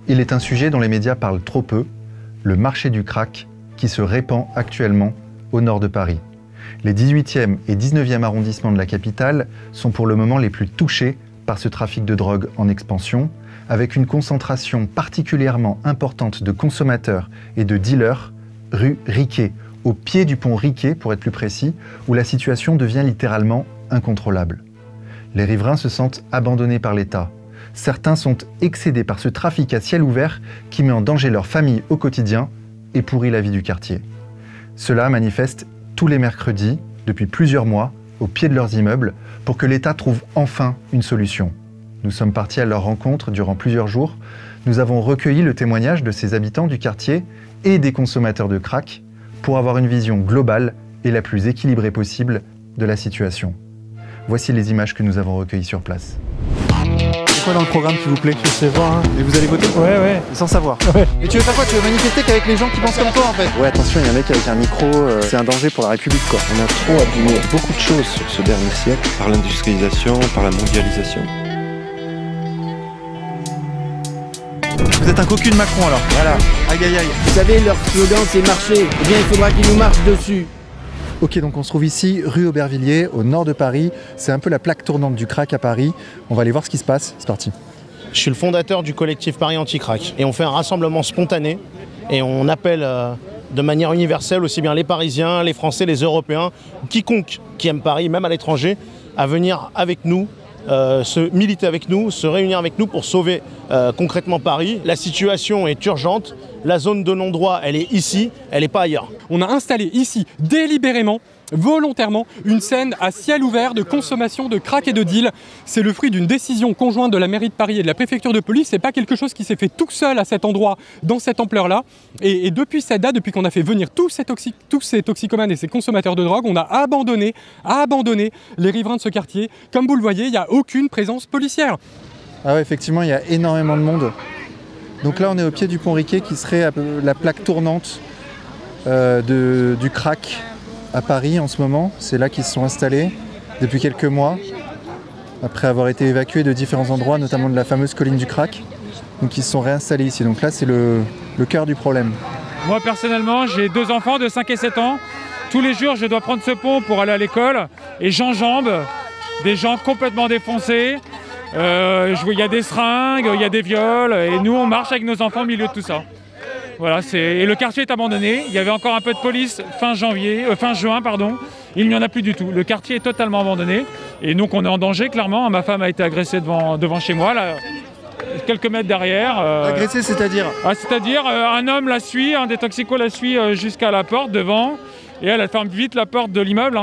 Il est un sujet dont les médias parlent trop peu, le marché du crack qui se répand actuellement au nord de Paris. Les 18e et 19e arrondissements de la capitale sont pour le moment les plus touchés par ce trafic de drogue en expansion, avec une concentration particulièrement importante de consommateurs et de dealers rue Riquet, au pied du pont Riquet pour être plus précis, où la situation devient littéralement incontrôlable. Les riverains se sentent abandonnés par l'État. Certains sont excédés par ce trafic à ciel ouvert qui met en danger leur famille au quotidien et pourrit la vie du quartier. Ceux-là manifestent tous les mercredis, depuis plusieurs mois, au pied de leurs immeubles, pour que l'État trouve enfin une solution. Nous sommes partis à leur rencontre durant plusieurs jours. Nous avons recueilli le témoignage de ces habitants du quartier et des consommateurs de crack pour avoir une vision globale et la plus équilibrée possible de la situation. Voici les images que nous avons recueillies sur place. C'est quoi dans le programme qui vous plaît? Je sais voir. Et vous allez voter? Ouais. Sans savoir? Ouais. Et tu veux faire quoi? Tu veux manifester qu'avec les gens qui pensent comme toi en fait? Ouais, attention, il y a un mec avec un micro, c'est un danger pour la République quoi. On a trop abîmé beaucoup de choses sur ce dernier siècle, par l'industrialisation, par la mondialisation. Vous êtes un cocu de Macron alors? Voilà. Aïe aïe aïe. Vous savez, leur slogan c'est marcher. Eh bien, il faudra qu'ils nous marchent dessus. Ok, donc on se trouve ici, rue Aubervilliers, au nord de Paris. C'est un peu la plaque tournante du crack à Paris. On va aller voir ce qui se passe. C'est parti. Je suis le fondateur du collectif Paris Anti-Crack. Et on fait un rassemblement spontané. Et on appelle de manière universelle aussi bien les Parisiens, les Français, les Européens, quiconque qui aime Paris, même à l'étranger, à venir avec nous, se militer avec nous, se réunir avec nous pour sauver concrètement Paris. La situation est urgente. La zone de non-droit, elle est ici, elle n'est pas ailleurs. On a installé ici, délibérément, volontairement, une scène à ciel ouvert de consommation de crack et de deal. C'est le fruit d'une décision conjointe de la mairie de Paris et de la préfecture de police. C'est pas quelque chose qui s'est fait tout seul à cet endroit, dans cette ampleur-là. Et depuis cette date, depuis qu'on a fait venir tous ces toxicomanes et ces consommateurs de drogue, on a abandonné les riverains de ce quartier. Comme vous le voyez, il n'y a aucune présence policière. Ah ouais, effectivement, il y a énormément de monde. Donc là, on est au pied du pont Riquet qui serait la plaque tournante du crack à Paris en ce moment. C'est là qu'ils se sont installés depuis quelques mois, après avoir été évacués de différents endroits, notamment de la fameuse colline du crack. Donc ils se sont réinstallés ici. Donc là, c'est le cœur du problème. Moi, personnellement, j'ai 2 enfants de 5 et 7 ans. Tous les jours, je dois prendre ce pont pour aller à l'école et j'enjambe des gens complètement défoncés. Il y a des seringues, il y a des viols et nous on marche avec nos enfants au milieu de tout ça. Voilà, et le quartier est abandonné. Il y avait encore un peu de police fin juin, pardon. Il n'y en a plus du tout. Le quartier est totalement abandonné et donc on est en danger clairement. Ma femme a été agressée devant chez moi, là, quelques mètres derrière. Agressée, c'est-à-dire? C'est-à-dire un homme la suit, un des toxicos la suit jusqu'à la porte devant. Et elle ferme vite la porte de l'immeuble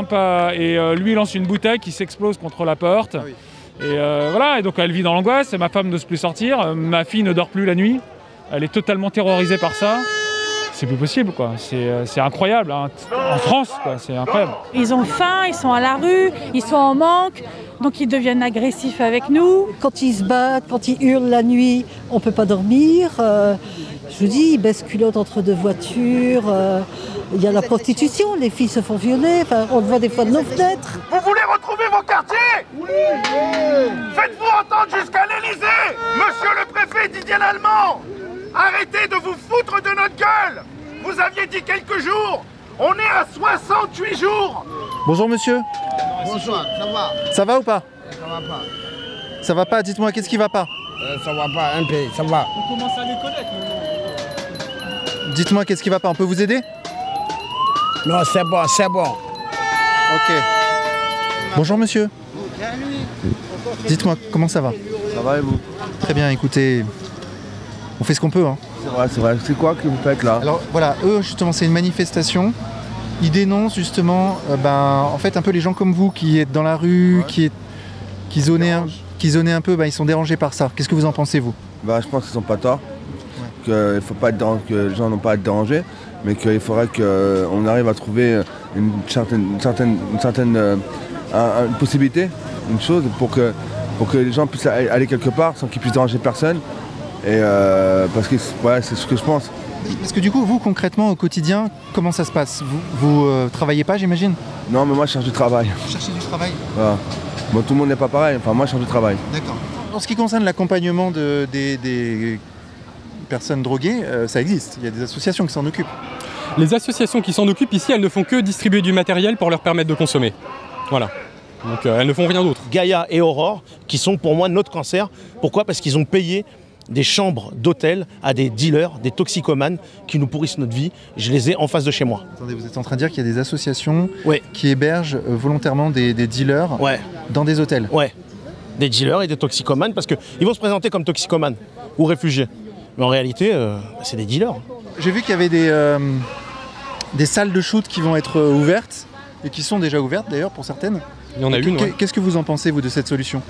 et lui il lance une bouteille qui s'explose contre la porte. Ah oui. Et voilà, et donc elle vit dans l'angoisse, ma femme n'ose plus sortir, ma fille ne dort plus la nuit, elle est totalement terrorisée par ça. C'est plus possible quoi, c'est incroyable, hein. En France quoi, c'est incroyable. Ils ont faim, ils sont à la rue, ils sont en manque, donc ils deviennent agressifs avec nous. Quand ils se battent, quand ils hurlent la nuit, on ne peut pas dormir. Je vous dis, ils baissent culottes entre 2 voitures. Il y a la prostitution, les filles se font violer, enfin, on le voit des fois de nos fenêtres. Vous voulez retrouver vos quartiers? Oui. Faites-vous entendre jusqu'à l'Elysée. Monsieur le préfet Didier Lallemand, arrêtez de vous foutre de notre gueule. Vous aviez dit quelques jours, on est à 68 jours. Bonjour monsieur. Bonsoir, ça va? Ça va ou pas? Ça va pas. Ça va pas, dites-moi, qu'est-ce qui va pas? Ça va pas, un peu, ça va. On commence à les connaître. Dites-moi, qu'est-ce qui va pas? On peut vous aider? Non, c'est bon, c'est bon. Ok. Bonjour monsieur. Dites-moi, comment ça va? Ça va et vous? Très bien, écoutez, on fait ce qu'on peut. Hein. C'est vrai. C'est quoi que vous faites là? Alors voilà, eux justement c'est une manifestation. Ils dénoncent justement en fait un peu les gens comme vous qui êtes dans la rue, ouais. qui zonaient un peu, ils sont dérangés par ça. Qu'est-ce que vous en pensez vous? Je pense qu'ils n'ont pas tort. Ouais. Que les gens n'ont pas à être dérangés, mais qu'il faudrait qu'on arrive à trouver une possibilité, une chose pour que les gens puissent aller quelque part sans qu'ils puissent déranger personne. Et parce que voilà, c'est ce que je pense. Parce que du coup, vous concrètement au quotidien, comment ça se passe? Vous travaillez pas, j'imagine? Non, mais moi je cherche du travail. Vous cherchez du travail? Voilà. Bon, tout le monde n'est pas pareil, enfin moi je cherche du travail. D'accord. En ce qui concerne l'accompagnement personnes droguées, ça existe. Il y a des associations qui s'en occupent. Les associations qui s'en occupent ici, elles ne font que distribuer du matériel pour leur permettre de consommer. Voilà. Donc elles ne font rien d'autre. Gaïa et Aurore, qui sont pour moi notre cancer. Pourquoi? Parce qu'ils ont payé des chambres d'hôtel à des dealers, des toxicomanes qui nous pourrissent notre vie. Je les ai en face de chez moi. Attendez, vous êtes en train de dire qu'il y a des associations qui hébergent volontairement des dealers dans des hôtels? Ouais, des dealers et des toxicomanes parce qu'ils vont se présenter comme toxicomanes ou réfugiés. Mais en réalité, c'est des dealers. J'ai vu qu'il y avait des salles de shoot qui vont être ouvertes et qui sont déjà ouvertes d'ailleurs pour certaines. Il y en a une, ouais. Qu'est-ce que vous en pensez, vous, de cette solution?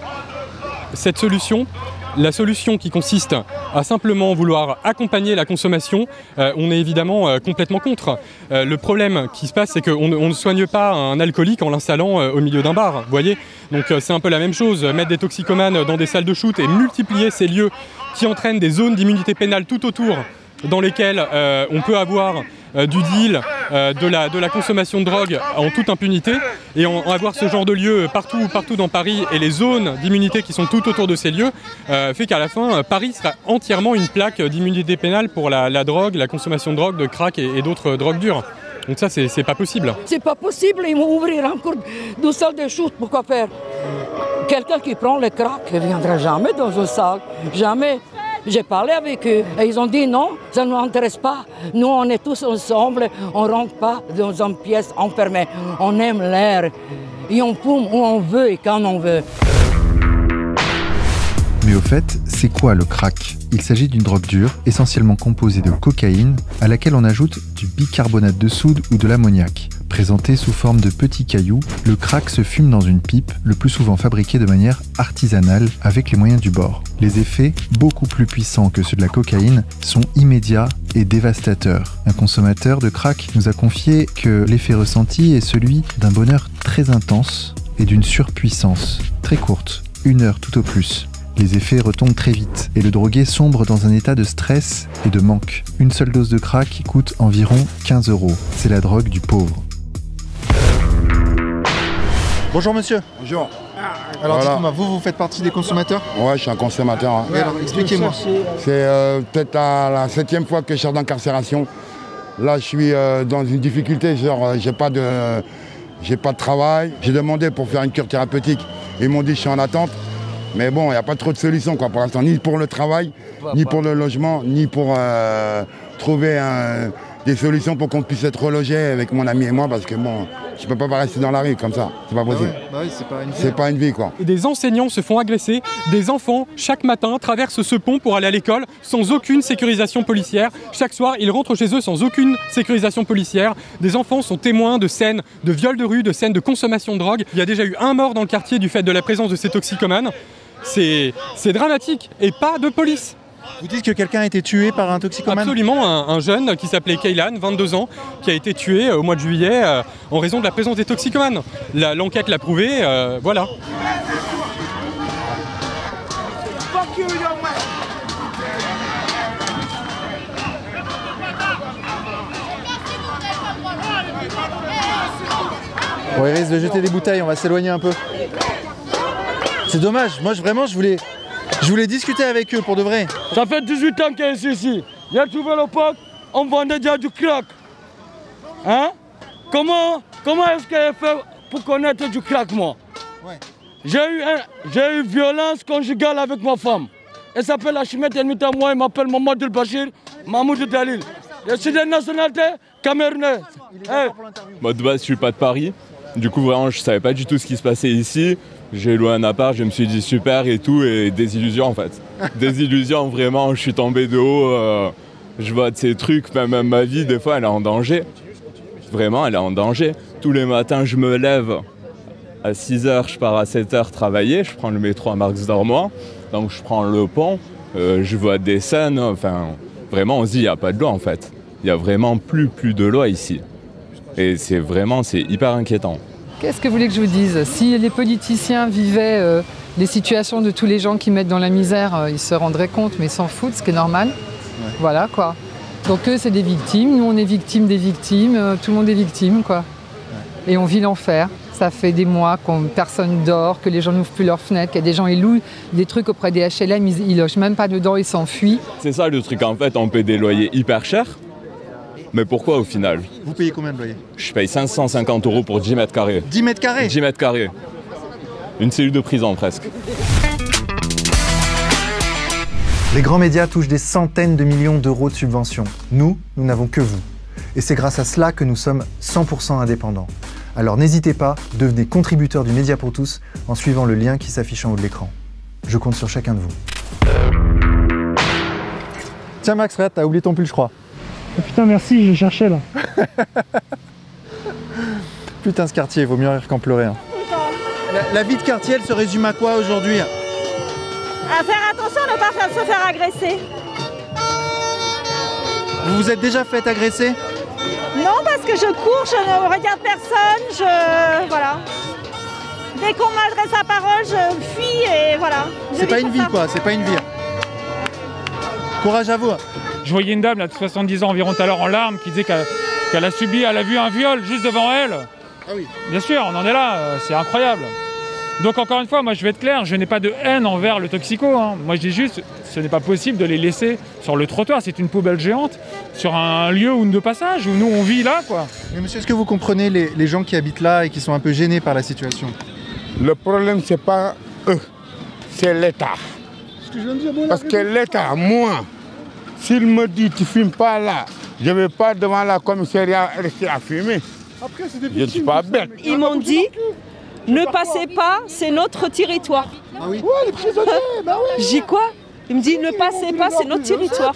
Cette solution, la solution qui consiste à simplement vouloir accompagner la consommation, on est évidemment complètement contre. Le problème qui se passe, c'est qu'on ne soigne pas un alcoolique en l'installant au milieu d'un bar, vous voyez. Donc c'est un peu la même chose, mettre des toxicomanes dans des salles de shoot et multiplier ces lieux qui entraînent des zones d'immunité pénale tout autour, dans lesquelles on peut avoir du deal, de la consommation de drogue en toute impunité, et avoir ce genre de lieux partout dans Paris, et les zones d'immunité qui sont tout autour de ces lieux, fait qu'à la fin, Paris sera entièrement une plaque d'immunité pénale pour la drogue, la consommation de drogue, de crack et d'autres drogues dures. Donc ça, c'est pas possible. C'est pas possible, ils vont ouvrir encore deux salles de shoot, pourquoi faire? Quelqu'un qui prend le crack ne viendra jamais dans une salle, jamais. J'ai parlé avec eux et ils ont dit non, ça ne nous intéresse pas. Nous, on est tous ensemble, on ne rentre pas dans une pièce enfermée. On aime l'air et on fume où on veut et quand on veut. Mais au fait, c'est quoi le crack? Il s'agit d'une drogue dure, essentiellement composée de cocaïne, à laquelle on ajoute du bicarbonate de soude ou de l'ammoniac. Présenté sous forme de petits cailloux, le crack se fume dans une pipe, le plus souvent fabriquée de manière artisanale avec les moyens du bord. Les effets, beaucoup plus puissants que ceux de la cocaïne, sont immédiats et dévastateurs. Un consommateur de crack nous a confié que l'effet ressenti est celui d'un bonheur très intense et d'une surpuissance très courte, 1 heure tout au plus. Les effets retombent très vite et le drogué sombre dans un état de stress et de manque. Une seule dose de crack coûte environ 15 €. C'est la drogue du pauvre. Bonjour monsieur. Bonjour. Alors dites-moi, vous faites partie des consommateurs? Ouais, je suis un consommateur. Hein. Oui, alors expliquez-moi. C'est peut-être la 7e fois que je sors d'incarcération. Là, je suis dans une difficulté, genre j'ai pas de travail. J'ai demandé pour faire une cure thérapeutique. Ils m'ont dit je suis en attente. Mais bon, il n'y a pas trop de solutions pour l'instant, ni pour le travail, ni pour le logement, ni pour trouver des solutions pour qu'on puisse être relogé avec mon ami et moi, parce que bon, je ne peux pas rester dans la rue comme ça, c'est pas possible. Oui, c'est pas une vie. C'est pas une vie, quoi. Des enseignants se font agresser, des enfants, chaque matin, traversent ce pont pour aller à l'école sans aucune sécurisation policière. Chaque soir, ils rentrent chez eux sans aucune sécurisation policière. Des enfants sont témoins de scènes de viol de rue, de scènes de consommation de drogue. Il y a déjà eu un mort dans le quartier du fait de la présence de ces toxicomanes. C'est dramatique, et pas de police. Vous dites que quelqu'un a été tué par un toxicomane? Absolument, un jeune qui s'appelait Kaylan, 22 ans, qui a été tué au mois de juillet en raison de la présence des toxicomanes. L'enquête l'a prouvé, voilà. Bon, il risque de jeter des bouteilles, on va s'éloigner un peu. C'est dommage, moi vraiment je voulais discuter avec eux pour de vrai. Ça fait 18 ans qu'il est ici. Il a trouvé le pote, on vendait déjà du crack. Hein? Comment est-ce qu'elle a fait pour connaître du crack, moi? Ouais. J'ai eu violence conjugale avec ma femme. Elle s'appelle Hachimette, elle m'est à moi, elle m'appelle Mamadou Bachir, Mahmoud Dalil. Je suis de nationalité camerounaise. Moi de base je suis pas de Paris, du coup vraiment je savais pas du tout ce qui se passait ici. J'ai loué un appart, je me suis dit super et tout, et des illusions en fait. Des illusions vraiment, je suis tombé de haut, je vois de ces trucs, même ma vie des fois elle est en danger. Vraiment elle est en danger. Tous les matins je me lève, à 6 h je pars à 7 h travailler, je prends le métro à Marx-Dormois, donc je prends le pont, je vois des scènes, enfin vraiment on se dit il n'y a pas de loi en fait. Il n'y a vraiment plus de loi ici. Et c'est hyper inquiétant. Qu'est-ce que vous voulez que je vous dise? Si les politiciens vivaient les situations de tous les gens qui mettent dans la misère, ils se rendraient compte, mais ils s'en foutent, ce qui est normal. Ouais. Voilà, quoi. Donc eux, c'est des victimes, nous, on est victimes des victimes, tout le monde est victime, quoi. Ouais. Et on vit l'enfer. Ça fait des mois que personne dort, que les gens n'ouvrent plus leurs fenêtres, qu'il y a des gens qui louent des trucs auprès des HLM, ils logent même pas dedans, ils s'enfuient. C'est ça le truc, en fait, on paie des loyers hyper chers. Mais pourquoi au final? Vous payez combien de loyer? Je paye 550 € pour 10 mètres carrés. 10 mètres carrés? 10 mètres carrés. Une cellule de prison presque. Les grands médias touchent des centaines de millions d'euros de subventions. Nous n'avons que vous. Et c'est grâce à cela que nous sommes 100% indépendants. Alors n'hésitez pas, devenez contributeur du Média pour tous en suivant le lien qui s'affiche en haut de l'écran. Je compte sur chacun de vous. Tiens Max, regarde, t'as oublié ton pull je crois. Oh putain merci, je cherchais là. Putain ce quartier, vaut mieux rire qu'en pleurer. Hein. La vie de quartier, elle se résume à quoi aujourd'hui? À faire attention à ne pas se faire agresser. Vous vous êtes déjà fait agresser? Non, parce que je cours, je ne regarde personne, voilà. Dès qu'on m'adresse la parole, je fuis et voilà. C'est pas une vie quoi, c'est pas une vie. Courage à vous. Je voyais une dame là, de 70 ans environ tout à l'heure en larmes qui disait qu'elle a subi, elle a vu un viol juste devant elle. Ah oui. Bien sûr, on en est là, c'est incroyable. Donc encore une fois, moi je vais être clair, je n'ai pas de haine envers le toxico. Hein. Moi je dis juste, ce n'est pas possible de les laisser sur le trottoir. C'est une poubelle géante, sur un lieu de passage où nous on vit là quoi. Mais monsieur, est-ce que vous comprenez les gens qui habitent là et qui sont un peu gênés par la situation? Le problème c'est pas eux, c'est l'État. Parce que l'État, moi, s'il me dit tu fumes pas là, je ne vais pas devant la commissariat rester à fumer. Après, je ne suis pas bête. Ils m'ont dit, ne passez pas, c'est notre territoire. Ah oui? Ouais, les prisonniers, bah ouais. J'ai quoi? Il me dit, ne passez pas, c'est notre territoire.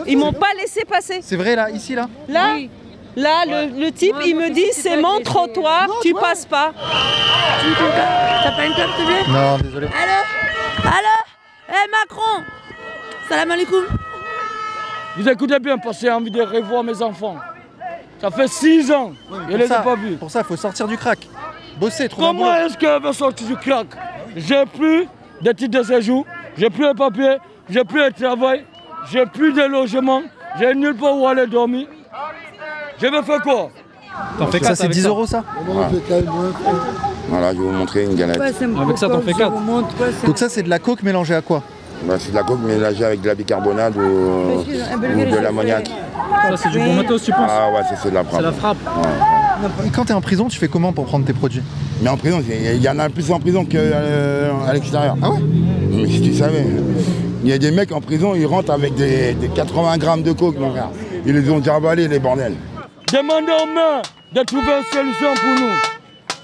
Ils m'ont pas laissé passer. C'est vrai là, ici là? Là, oui. Là, le type, il me dit, c'est mon trottoir, tu passes pas. T'as pas une clope, s'il te plaît? Non, désolé. Allô? Eh Macron! Salam alaikum. Vous écoutez bien parce que j'ai envie de revoir mes enfants. Ça fait 6 ans, je ne les ai pas vus. Pour ça, il faut sortir du crack. Bosser, trouver un boulot. Comment est-ce qu'elle veut sortir du crack? J'ai plus de titre de séjour, j'ai plus de papier, j'ai plus de travail, j'ai plus de logement, j'ai nulle part où aller dormir. Je vais faire quoi? Ça c'est 10 € ça? Voilà, je vais vous montrer une galette. Ouais, avec ça t'en fais 4. Donc ça c'est de la coke mélangée à quoi? Bah, c'est de la coke mélangée avec de la bicarbonate ou de l'ammoniac. Ça c'est du bon matos tu penses? Ah ouais, c'est de la frappe. C'est la frappe. Et quand t'es en prison, tu fais comment pour prendre tes produits? Mais en prison, il y en a plus en prison qu'à l'extérieur. Ah ouais? Mais si tu savais, il y a des mecs en prison, ils rentrent avec des 80 grammes de coke, mon frère. Ils les ont déjà avalés, les bordels. Demandez aux mains de trouver une solution pour nous.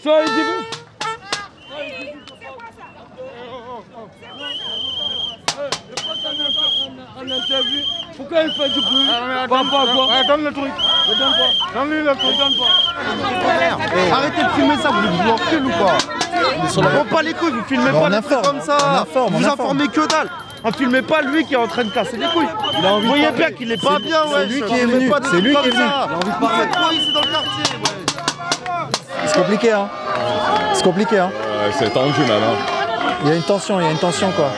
Soyez pourquoi il fait du bruit? Donne le truc. Ne donne pas. Donne-lui le truc. Ne donne pas. Arrêtez de filmer ça, vous en recule ou pas? On prend pas les couilles, vous filmez pas les trucs comme ça. Vous informez que dalle. On filmez pas lui qui est en train de casser les couilles. Vous voyez bien qu'il est pas bien, ouais. C'est lui qui est venu. C'est lui qui est venu. Vous faites quoi ici dans le quartier, ouais. C'est compliqué, hein. C'est compliqué, hein. C'est tendu maintenant. Il y a une tension quoi.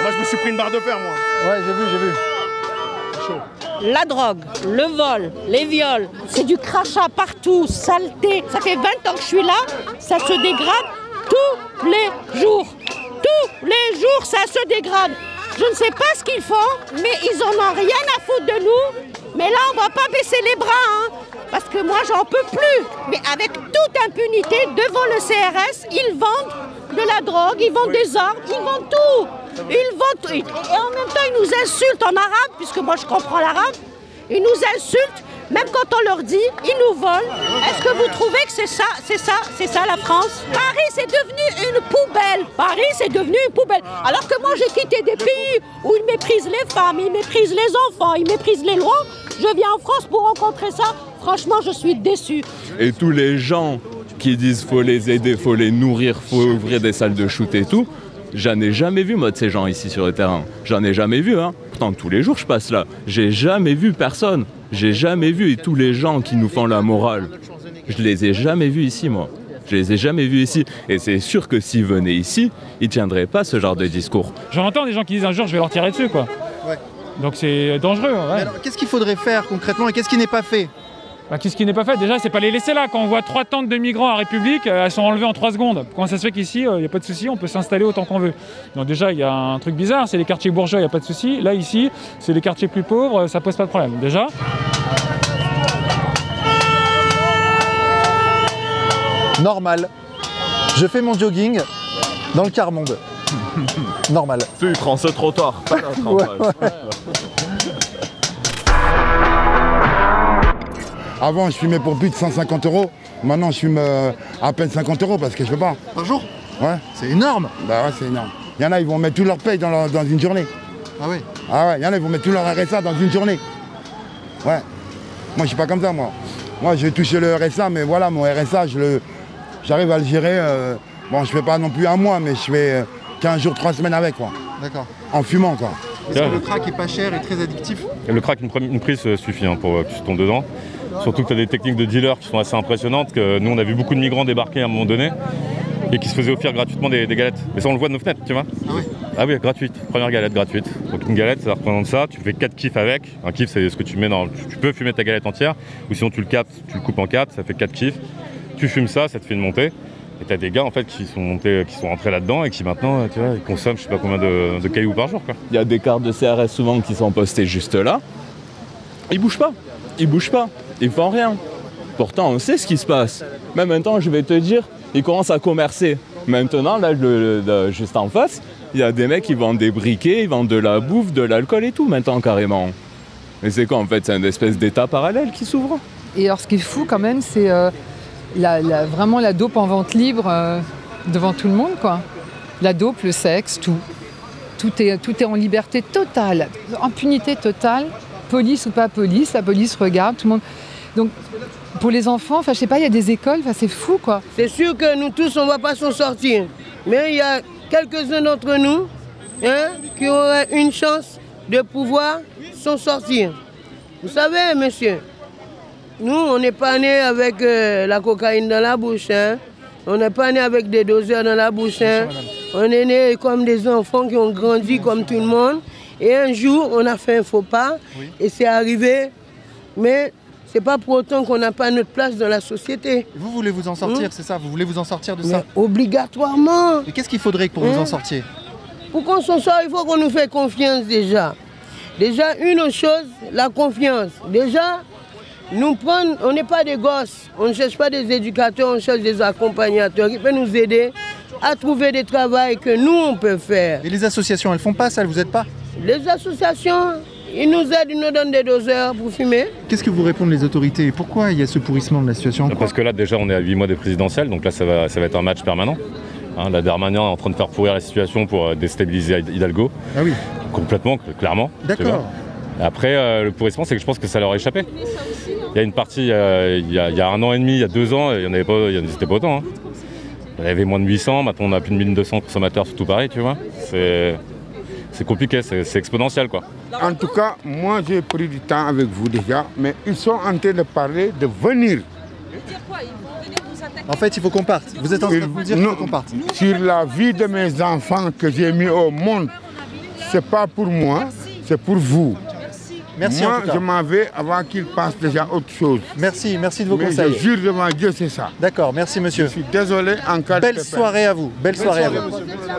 Moi je me suis pris une barre de fer, moi. Ouais, j'ai vu. La drogue, le vol, les viols, c'est du crachat partout, saleté. Ça fait 20 ans que je suis là, ça se dégrade tous les jours. Tous les jours, ça se dégrade. Je ne sais pas ce qu'ils font, mais ils en ont rien à foutre de nous. Mais là, on va pas baisser les bras, hein, parce que moi, j'en peux plus. Mais avec toute impunité, devant le CRS, ils vendent de la drogue, ils vendent des armes, ils vendent tout. Ils vendent tout. Et en même temps, ils nous insultent en arabe, puisque moi, je comprends l'arabe. Ils nous insultent, même quand on leur dit, ils nous volent. Est-ce que vous trouvez que c'est ça la France? Paris, c'est devenu une poubelle. Paris, c'est devenu une poubelle. Alors que moi, j'ai quitté des pays où ils méprisent les femmes, ils méprisent les enfants, ils méprisent les lois. Je viens en France pour rencontrer ça. Franchement, je suis déçue. Et tous les gens qui disent faut les aider, faut les nourrir, faut ouvrir des salles de shoot et tout, j'en ai jamais vu moi de ces gens ici sur le terrain. J'en ai jamais vu, hein. Pourtant tous les jours je passe là. J'ai jamais vu personne. J'ai jamais vu, et tous les gens qui nous font la morale, je les ai jamais vus ici moi. Je les ai jamais vus ici. Et c'est sûr que s'ils venaient ici, ils tiendraient pas ce genre de discours. J'en entends des gens qui disent un jour je vais leur tirer dessus quoi. Ouais. Donc c'est dangereux. Ouais. Alors qu'est-ce qu'il faudrait faire concrètement et qu'est-ce qui n'est pas fait? Qu'est-ce qui n'est pas fait? Déjà, c'est pas les laisser là. Quand on voit 3 tentes de migrants à République, elles sont enlevées en 3 secondes. Comment ça se fait qu'ici, il n'y a pas de souci, on peut s'installer autant qu'on veut? Donc déjà, il y a un truc bizarre, c'est les quartiers bourgeois, il n'y a pas de souci. Là, ici, c'est les quartiers plus pauvres, ça pose pas de problème. Déjà. Normal. Je fais mon jogging dans le quart monde. Normal. Tu prends ce trottoir. Ouais. Avant, je fumais pour plus de 150 €. Maintenant, je fume à peine 50 € parce que je peux pas. Par jour? Ouais. C'est énorme. Bah ouais, c'est énorme. Il y en a, ils vont mettre tout leur paye dans une journée. Ah ouais? Ah ouais, il y en a, ils vont mettre tout leur RSA dans une journée. Ouais. Moi, je suis pas comme ça, moi. Moi, je vais toucher le RSA, mais voilà, mon RSA, j'arrive à le gérer. Bon, je fais pas non plus un mois, mais je fais 15 jours, 3 semaines avec, quoi. D'accord. En fumant, quoi. Est-ce que le crack est pas cher et très addictif? Et le crack, une prise suffit pour que tu tombes dedans. Surtout que tu as des techniques de dealers qui sont assez impressionnantes. Que nous, on a vu beaucoup de migrants débarquer à un moment donné et qui se faisaient offrir gratuitement des galettes. Mais ça, on le voit de nos fenêtres, tu vois. Ah oui? Ah oui, gratuite. Première galette gratuite. Donc une galette, ça représente ça. Tu fais 4 kiffs avec. Un kiff, c'est ce que tu mets dans... Tu peux fumer ta galette entière. Ou sinon, tu le captes, tu le coupes en 4, ça fait 4 kiffs. Tu fumes ça, ça te fait une montée. Et t'as des gars en fait qui sont rentrés là-dedans et qui maintenant, tu vois, ils consomment je sais pas combien de cailloux par jour, quoi. Il y a des cartes de CRS souvent qui sont postées juste là. Ils bougent pas. Ils bougent pas. Ils font rien. Pourtant, on sait ce qui se passe. Même maintenant, je vais te dire, ils commencent à commercer. Maintenant, là, juste en face, il y a des mecs qui vendent des briquets, ils vendent de la bouffe, de l'alcool et tout maintenant carrément. Mais c'est quoi en fait? C'est une espèce d'état parallèle qui s'ouvre. Et alors, ce qui est fou quand même, c'est vraiment la dope en vente libre devant tout le monde, quoi. La dope, le sexe, tout. Tout est en liberté totale, impunité totale, police ou pas police, la police regarde, tout le monde. Donc, pour les enfants, je sais pas, il y a des écoles, c'est fou, quoi. C'est sûr que nous tous, on ne va pas s'en sortir. Mais il y a quelques-uns d'entre nous qui auraient une chance de pouvoir s'en sortir. Vous savez, monsieur, nous, on n'est pas nés avec la cocaïne dans la bouche. On n'est pas nés avec des doseurs dans la bouche. On est nés comme des enfants qui ont grandi comme tout le monde. Et un jour, on a fait un faux pas. Oui. Et c'est arrivé. Mais ce n'est pas pour autant qu'on n'a pas notre place dans la société. Vous voulez vous en sortir, c'est ça? Vous voulez vous en sortir de ça? Obligatoirement. Et qu'est-ce qu'il faudrait pour vous en sortir? Pour qu'on s'en sorte, il faut qu'on nous fasse confiance déjà. Déjà, une autre chose, la confiance. Déjà, on n'est pas des gosses, on ne cherche pas des éducateurs, on cherche des accompagnateurs qui peuvent nous aider à trouver des travaux que nous, on peut faire. Et les associations, elles font pas ça, elles vous aident pas? Les associations, ils nous aident, ils nous donnent des doseurs pour fumer. Qu'est-ce que vous répondent les autorités? Pourquoi il y a ce pourrissement de la situation? Parce que là, déjà, on est à 8 mois des présidentielles, donc là, ça va être un match permanent. La Darmanin est en train de faire pourrir la situation pour déstabiliser Hidalgo. Ah oui. Complètement, clairement. D'accord. Après, le pourrissement, c'est que je pense que ça leur a échappé. Il y a une partie, il y a 1 an et demi, il y a 2 ans, il n'y en avait pas autant. Il y avait moins de 800, maintenant on a plus de 1200 consommateurs sur tout Paris, tu vois. C'est compliqué, c'est exponentiel, quoi. En tout cas, moi j'ai pris du temps avec vous déjà, mais ils sont en train de parler de venir. En fait, il faut qu'on parte. Vous êtes en train de vous dire qu'il faut qu'on parte. Sur la vie de mes enfants que j'ai mis au monde, c'est pas pour moi, c'est pour vous. Merci. Moi, en tout cas. je m'en vais avant qu'ils passent déjà autre chose. Merci de vos Mais conseils. je jure devant Dieu, c'est ça. D'accord, merci monsieur. Je suis désolé en cas de Belle soirée à vous. Belle soirée à vous.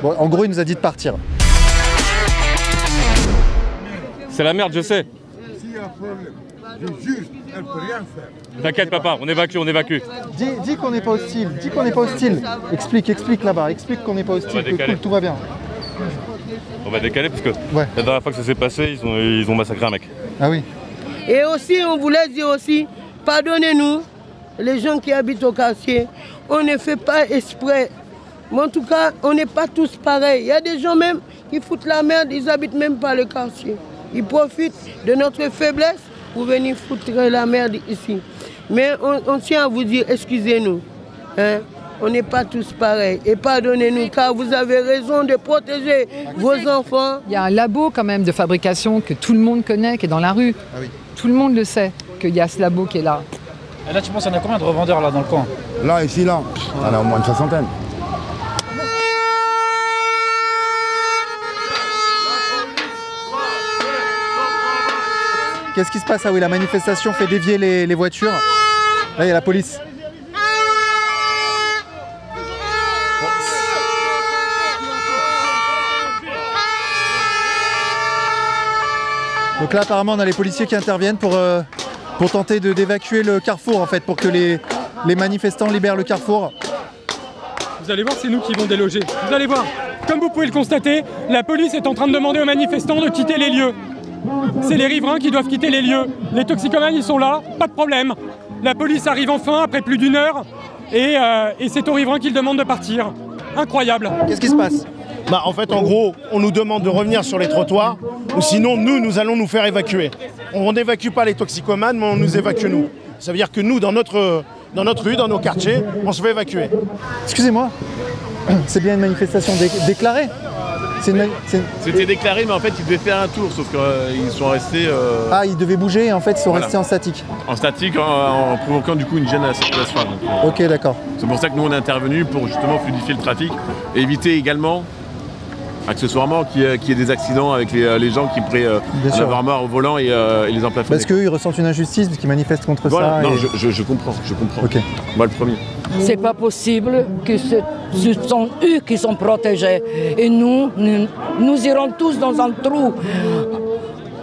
Bon, en gros, il nous a dit de partir. C'est la merde, je sais. S'il y a un problème, je jure, elle ne peut rien faire. T'inquiète papa, on évacue. Dis qu'on n'est pas hostile, Explique là-bas, explique qu'on n'est pas hostile, que cool, tout va bien. On va décaler parce que la dernière fois que ça s'est passé, ils ont massacré un mec. Ah oui. Et aussi, on voulait dire aussi, pardonnez-nous, les gens qui habitent au quartier, on ne fait pas exprès. Mais en tout cas, on n'est pas tous pareils. Il y a des gens même qui foutent la merde, ils n'habitent même pas le quartier. Ils profitent de notre faiblesse pour venir foutre la merde ici. Mais on tient à vous dire, excusez-nous. On n'est pas tous pareils. Et pardonnez-nous, car vous avez raison de protéger vos enfants. Il y a un labo quand même de fabrication que tout le monde connaît, qui est dans la rue. Ah oui. Tout le monde le sait, qu'il y a ce labo qui est là. Et là, tu penses qu'il y en a combien de revendeurs là dans le coin? Là, ici, là, on a au moins une 60aine. Qu'est-ce qui se passe? Ah oui, la manifestation fait dévier les voitures. Là, il y a la police. Donc là, apparemment, on a les policiers qui interviennent pour tenter d'évacuer le carrefour, en fait, pour que les manifestants libèrent le carrefour. Vous allez voir, c'est nous qui vont déloger. Vous allez voir. Comme vous pouvez le constater, la police est en train de demander aux manifestants de quitter les lieux. C'est les riverains qui doivent quitter les lieux. Les toxicomanes, ils sont là, pas de problème. La police arrive enfin après plus d'1 heure et c'est aux riverains qu'ils demandent de partir. Incroyable. Qu'est-ce qui se passe? Bah, en fait, en gros, on nous demande de revenir sur les trottoirs, ou sinon, nous allons nous faire évacuer. On n'évacue pas les toxicomanes, mais on nous évacue nous. Ça veut dire que nous, dans notre rue, dans nos quartiers, on se fait évacuer. Excusez-moi, c'est bien une manifestation déclarée? C'était déclaré, mais en fait, ils devaient faire un tour, sauf qu'ils sont restés... Ah, ils devaient bouger et en fait, ils sont restés en statique. En statique, en provoquant du coup une gêne à la circulation. Ok, d'accord. C'est pour ça que nous, on est intervenu pour justement fluidifier le trafic et éviter également, accessoirement, qu'il y ait des accidents avec les gens qui pourraient en avoir marre au volant et les emplafonner. Parce qu'eux, ils ressentent une injustice, parce qu'ils manifestent contre ça. Non, je comprends. Okay. Moi, le premier. C'est pas possible que ce sont eux qui sont protégés. Et nous irons tous dans un trou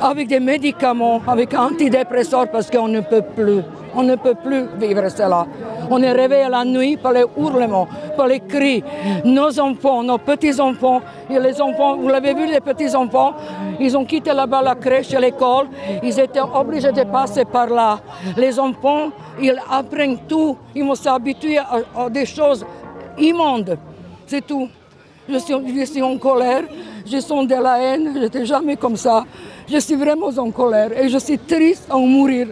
avec des médicaments, avec un antidépresseur parce qu'on ne peut plus. On ne peut plus vivre cela. On est réveillé la nuit par les hurlements, par les cris. Nos enfants, nos petits-enfants, et les enfants, vous l'avez vu, les petits-enfants, ils ont quitté là-bas la crèche et l'école. Ils étaient obligés de passer par là. Les enfants, ils apprennent tout. Ils vont s'habituer à des choses immondes. C'est tout. Je suis en colère, je sens de la haine, je n'étais jamais comme ça. Je suis vraiment en colère et je suis triste à en mourir.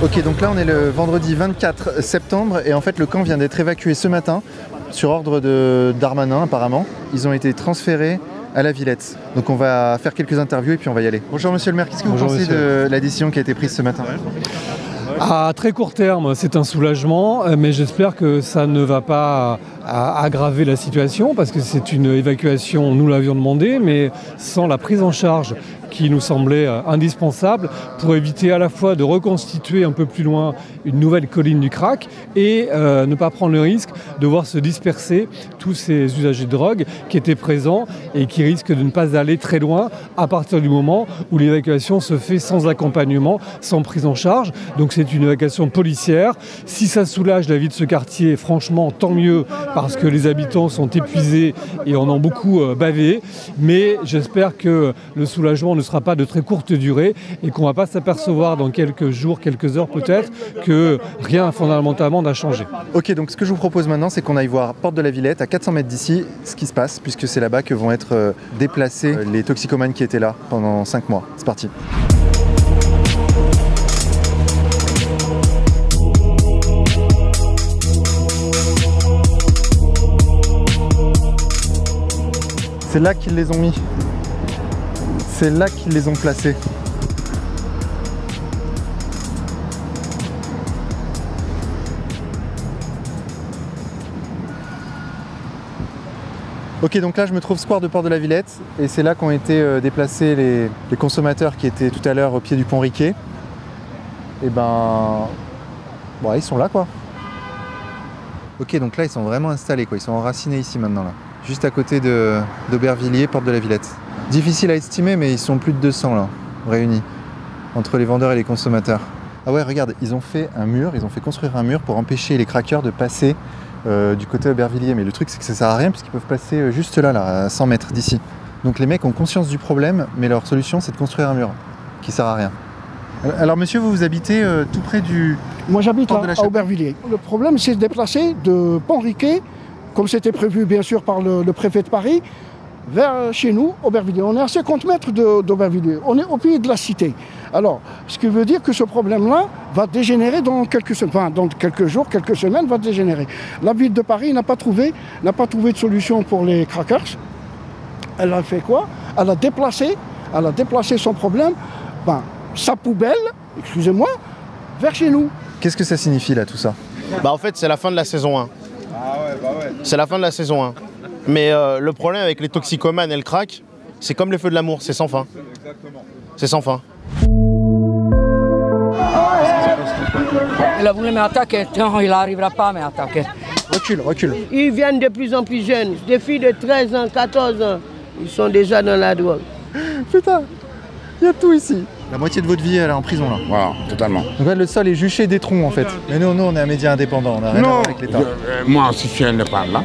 Ok, donc là on est le vendredi 24 septembre et en fait le camp vient d'être évacué ce matin sur ordre de Darmanin apparemment. Ils ont été transférés à la Villette. Donc on va faire quelques interviews et puis on va y aller. Bonjour monsieur le maire, qu'est-ce que vous pensez de la décision qui a été prise ce matin? À très court terme, c'est un soulagement, mais j'espère que ça ne va pas aggraver la situation parce que c'est une évacuation, nous l'avions demandé, mais sans la prise en charge qui nous semblait indispensable pour éviter à la fois de reconstituer un peu plus loin une nouvelle colline du crack et ne pas prendre le risque de voir se disperser tous ces usagers de drogue qui étaient présents et qui risquent de ne pas aller très loin à partir du moment où l'évacuation se fait sans accompagnement, sans prise en charge. Donc c'est une évacuation policière. Si ça soulage la vie de ce quartier, franchement, tant mieux parce que les habitants sont épuisés et en ont beaucoup bavé. Mais j'espère que le soulagement ne sera pas de très courte durée et qu'on ne va pas s'apercevoir dans quelques jours, quelques heures peut-être, que rien fondamentalement n'a changé. Ok, donc ce que je vous propose maintenant, c'est qu'on aille voir Porte de la Villette, à 400 mètres d'ici, ce qui se passe, puisque c'est là-bas que vont être déplacés les toxicomanes qui étaient là pendant 5 mois. C'est parti. C'est là qu'ils les ont mis. C'est là qu'ils les ont placés. Ok, donc là je me trouve square de Porte de la Villette et c'est là qu'ont été déplacés les consommateurs qui étaient tout à l'heure au pied du pont Riquet. Et ben... Bon, ils sont là quoi. Ok, donc là ils sont vraiment installés quoi, ils sont enracinés ici maintenant là. Juste à côté d'Aubervilliers, Porte de la Villette. Difficile à estimer, mais ils sont plus de 200 là, réunis, entre les vendeurs et les consommateurs. Ah ouais, regarde, ils ont fait un mur, ils ont fait construire un mur pour empêcher les craqueurs de passer du côté Aubervilliers. Mais le truc, c'est que ça sert à rien, puisqu'ils peuvent passer juste là, à 100 mètres d'ici. Donc les mecs ont conscience du problème, mais leur solution, c'est de construire un mur, qui sert à rien. Alors monsieur, vous habitez tout près du... Moi j'habite à Aubervilliers. Le problème, c'est de déplacer de Pont-Riquet, comme c'était prévu bien sûr par le préfet de Paris, vers chez nous, Aubervilliers. On est à 50 mètres d'Aubervilliers. On est au pied de la cité. Alors, ce qui veut dire que ce problème-là va dégénérer dans quelques jours, quelques semaines, va dégénérer. La ville de Paris n'a pas trouvé de solution pour les crackers. Elle a fait quoi? Elle a déplacé son problème, sa poubelle, excusez-moi, vers chez nous. Qu'est-ce que ça signifie là, tout ça? En fait, c'est la fin de la saison 1. C'est la fin de la saison 1. Mais le problème avec les toxicomanes et le crack, c'est comme le feu de l'amour, c'est sans fin. C'est sans fin. Il a voulu m'attaquer, non, il n'arrivera pas à m'attaquer. Recule. Ils viennent de plus en plus jeunes, des filles de 13 ans, 14 ans. Ils sont déjà dans la drogue. Putain, il y a tout ici. La moitié de votre vie, elle est en prison là. Voilà, totalement. Donc le sol est juché d'étrons en fait. Mais nous, on est un média indépendant, on n'a rien à voir avec l'État. Moi, si je suis indépendant,